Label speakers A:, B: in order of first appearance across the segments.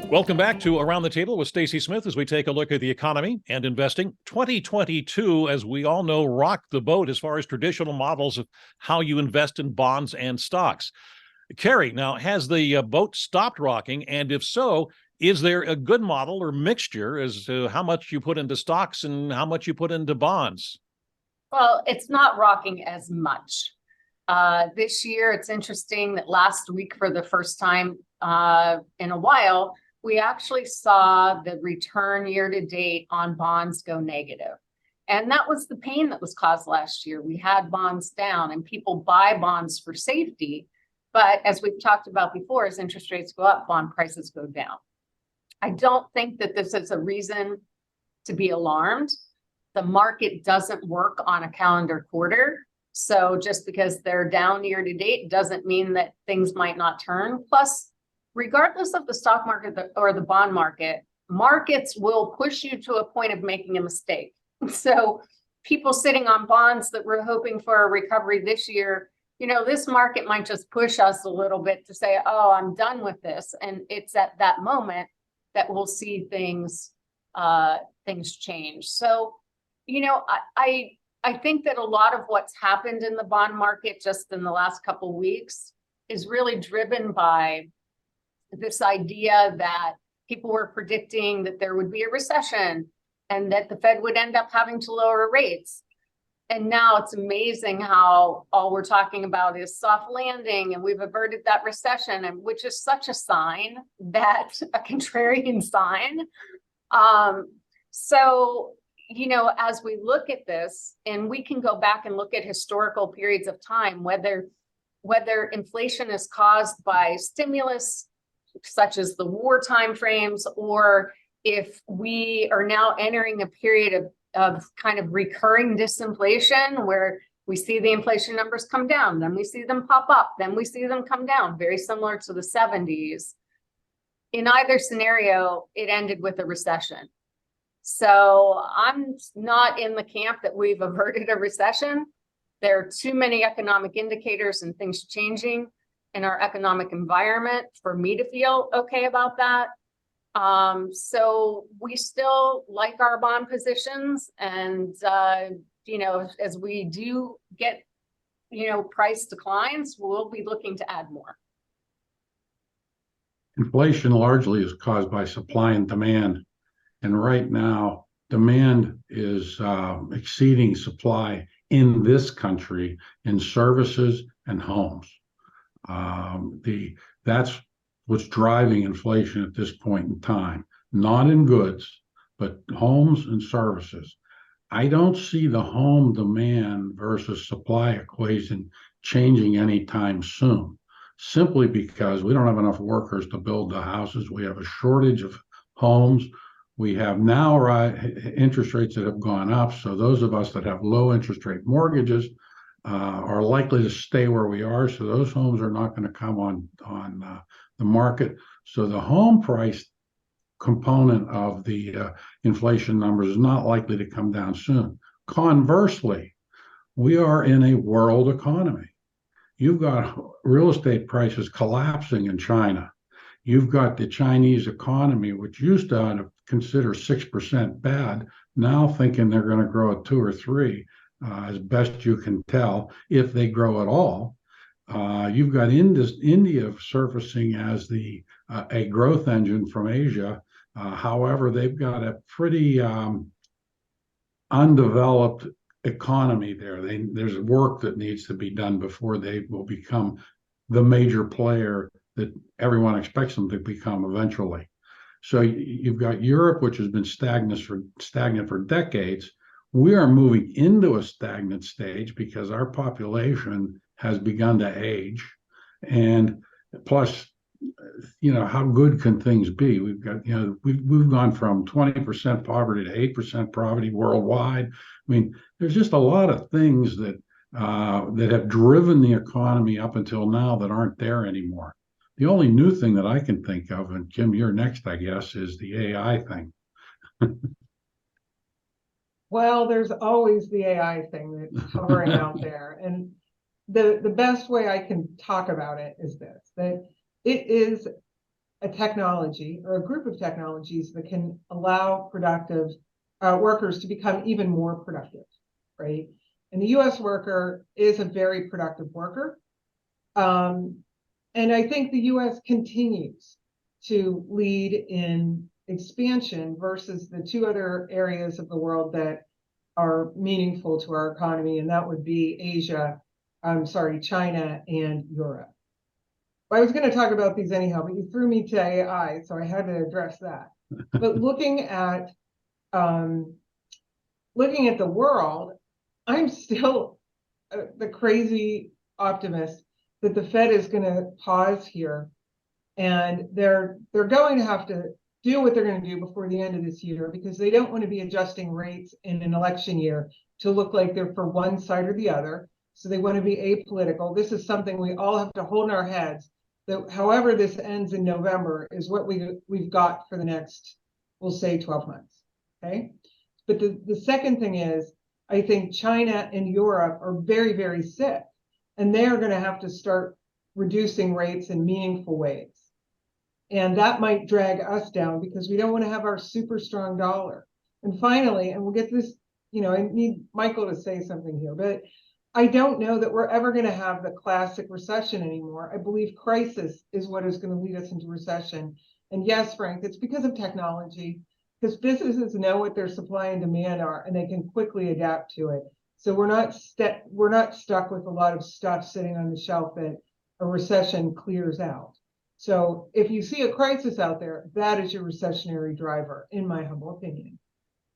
A: Welcome back to Around the Table with Stacy Smith as we take a look at the economy and investing. 2022, as we all know, rocked the boat as far as traditional models of how you invest in bonds and stocks. Carrie, now, has the boat stopped rocking? And if so, is there a good model or mixture as to how much you put into stocks and how much you put into bonds?
B: Well, it's not rocking as much. This year, it's interesting that last week, for the first time in a while, we actually saw the return year to date on bonds go negative. And that was the pain that was caused last year. We had bonds down and people buy bonds for safety. But as we've talked about before, as interest rates go up, bond prices go down. I don't think that this is a reason to be alarmed. The market doesn't work on a calendar quarter. So just because they're down year to date doesn't mean that things might not turn. Plus, regardless of the stock market or the bond market, markets will push you to a point of making a mistake. So people sitting on bonds that were hoping for a recovery this year, this market might just push us a little bit to say, oh, I'm done with this. And it's at that moment that we'll see things change. So, I think that a lot of what's happened in the bond market just in the last couple of weeks is really driven by this idea that people were predicting that there would be a recession and that the Fed would end up having to lower rates. And now it's amazing how all we're talking about is soft landing and we've averted that recession, and which is such a sign, that a contrarian sign. So, as we look at this, and we can go back and look at historical periods of time, whether inflation is caused by stimulus, such as the war time frames, or if we are now entering a period of kind of recurring disinflation where we see the inflation numbers come down, then we see them pop up, then we see them come down, very similar to the 70s. In either scenario, it ended with a recession. So I'm not in the camp that we've averted a recession. There are too many economic indicators and things changing in our economic environment for me to feel okay about that. So we still like our bond positions, and as we do get price declines, we'll be looking to add more.
C: Inflation largely is caused by supply and demand, and right now demand is exceeding supply in this country in services and homes. That's what's driving inflation at this point in time, not in goods, but homes and services. I don't see the home demand versus supply equation changing anytime soon, simply because we don't have enough workers to build the houses. We have a shortage of homes. We have now interest rates that have gone up. So those of us that have low interest rate mortgages are likely to stay where we are. So those homes are not going to come on the market. So the home price component of the inflation numbers is not likely to come down soon. Conversely, we are in a world economy. You've got real estate prices collapsing in China. You've got the Chinese economy, which used to consider 6% bad, now thinking they're going to grow at 2 or 3, as best you can tell, if they grow at all. You've got India surfacing as a growth engine from Asia. However, they've got a pretty undeveloped economy there. There's work that needs to be done before they will become the major player that everyone expects them to become eventually. So you've got Europe, which has been stagnant for decades. We are moving into a stagnant stage because our population has begun to age, and plus, how good can things be? We've got, we've gone from 20% poverty to 8% poverty worldwide. I mean, there's just a lot of things that have driven the economy up until now that aren't there anymore. The only new thing that I can think of, and Kim, you're next, I guess, is the AI thing.
D: Well, there's always the AI thing that's hovering out there. And the best way I can talk about it is this, that it is a technology or a group of technologies that can allow productive workers to become even more productive, right? And the US worker is a very productive worker. And I think the US continues to lead in expansion versus the two other areas of the world that are meaningful to our economy, and that would be China and Europe. I was going to talk about these anyhow, but you threw me to AI, so I had to address that. But looking at the world, I'm still the crazy optimist that the Fed is going to pause here, and they're going to have to do what they're going to do before the end of this year, because they don't want to be adjusting rates in an election year to look like they're for one side or the other. So they want to be apolitical. This is something we all have to hold in our heads, that however this ends in November is what we've got for the next, we'll say 12 months, okay? But the second thing is, I think China and Europe are very, very sick, and they are going to have to start reducing rates in meaningful ways. And that might drag us down because we don't want to have our super strong dollar. And finally, and we'll get this, I need Michael to say something here, but I don't know that we're ever going to have the classic recession anymore. I believe crisis is what is going to lead us into recession. And yes, Frank, it's because of technology, because businesses know what their supply and demand are, and they can quickly adapt to it. So we're not stuck with a lot of stuff sitting on the shelf that a recession clears out. So if you see a crisis out there, that is your recessionary driver, in my humble opinion.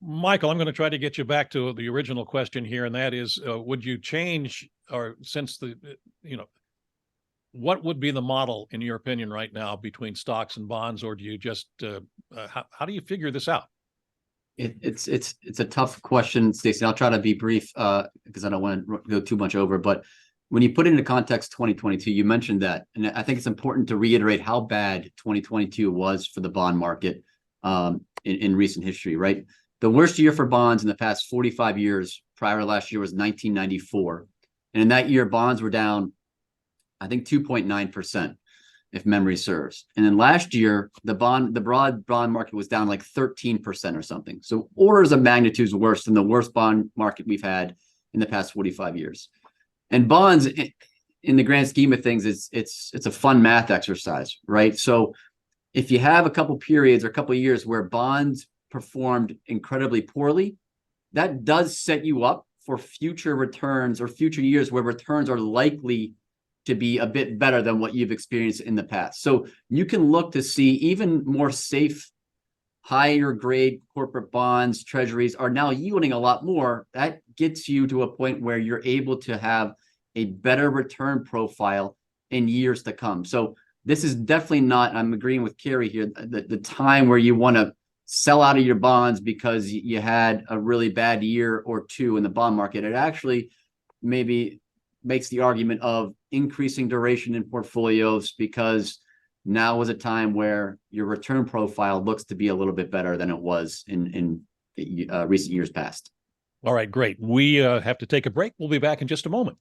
A: Michael, I'm going to try to get you back to the original question here, and that is, would you change, or what would be the model, in your opinion, right now between stocks and bonds, or do you just, how do you figure this out?
E: It's a tough question, Stacy. I'll try to be brief because I don't want to go too much over, but when you put it into context 2022, you mentioned that, and I think it's important to reiterate how bad 2022 was for the bond market in recent history, right? The worst year for bonds in the past 45 years prior to last year was 1994. And in that year, bonds were down, I think, 2.9%, if memory serves. And then last year, the broad bond market was down like 13% or something. So orders of magnitudes worse than the worst bond market we've had in the past 45 years. And bonds, in the grand scheme of things, it's a fun math exercise, right? So if you have a couple periods or a couple of years where bonds performed incredibly poorly, that does set you up for future returns or future years where returns are likely to be a bit better than what you've experienced in the past. So you can look to see even more safe, higher grade corporate bonds, treasuries are now yielding a lot more. That gets you to a point where you're able to have a better return profile in years to come. So this is definitely not, I'm agreeing with Carrie here, the time where you want to sell out of your bonds because you had a really bad year or two in the bond market. It actually maybe makes the argument of increasing duration in portfolios, because now is a time where your return profile looks to be a little bit better than it was in recent years past.
A: All right, great. We have to take a break. We'll be back in just a moment.